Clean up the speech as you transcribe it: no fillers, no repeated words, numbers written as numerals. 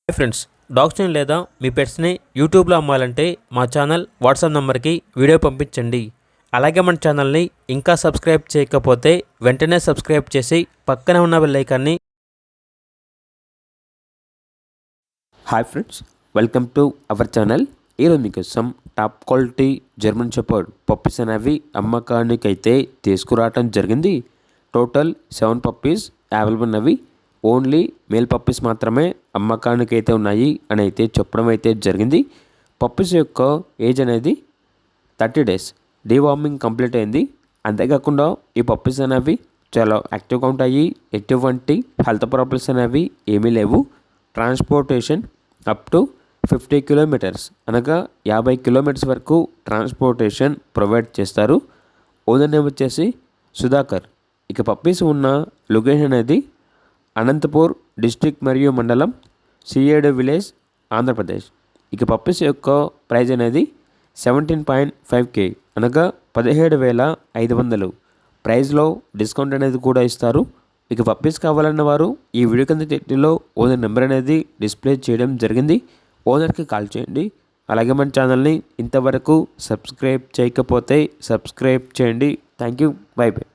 Hi friends, డాగ్స్ని లేదా మీ పెట్స్ని యూట్యూబ్లో అమ్మాలంటే మా ఛానల్ వాట్సాప్ నెంబర్కి వీడియో పంపించండి. అలాగే మన ఛానల్ని ఇంకా సబ్స్క్రైబ్ చేయకపోతే వెంటనే సబ్స్క్రైబ్ చేసి పక్కనే ఉన్న బెల్ ఐకాన్ని. Hi friends, welcome to our channel. ఈరోజు మీకోసం top quality German shepherd puppies అనేవి అమ్మకానికి అయితే తీసుకురావటం జరిగింది. టోటల్ 7 పప్పీస్ అవైలబుల్ ఉన్నవి. ఓన్లీ మేల్ పప్పీస్ మాత్రమే అమ్మకానికి అయితే ఉన్నాయి అని అయితే చెప్పడం అయితే జరిగింది. పప్పీస్ యొక్క ఏజ్ అనేది 30 డేస్. డీవార్మింగ్ కంప్లీట్ అయింది. అంతేకాకుండా ఈ పప్పీస్ అనేవి చాలా యాక్టివ్గా ఉంటాయి. ఎటువంటి హెల్త్ ప్రాబ్లమ్స్ అనేవి ఏమీ లేవు. ట్రాన్స్పోర్టేషన్ అప్ టు 50 కిలోమీటర్స్ అనగా 50 కిలోమీటర్స్ వరకు ట్రాన్స్పోర్టేషన్ ప్రొవైడ్ చేస్తారు. ఓనర్ నేమ్ వచ్చేసి సుధాకర్. ఇక పప్పీస్ ఉన్న లొకేషన్ అనేది అనంతపూర్ డిస్ట్రిక్ట్ మరియు మండలం, సిఏడు విలేజ్, ఆంధ్రప్రదేశ్. ఇక పప్పీస్ యొక్క ప్రైజ్ అనేది 17.5K అనగా 17,500. ప్రైజ్లో డిస్కౌంట్ అనేది కూడా ఇస్తారు. ఇక పప్పీస్ కావాలన్న వారు ఈ వీడియో కింద టైటిల్లో ఓనర్ నెంబర్ అనేది డిస్ప్లే చేయడం జరిగింది. ఓనర్కి కాల్ చేయండి. అలాగే మన ఛానల్ని ఇంతవరకు సబ్స్క్రైబ్ చేయకపోతే సబ్స్క్రైబ్ చేయండి. Thank you. By by.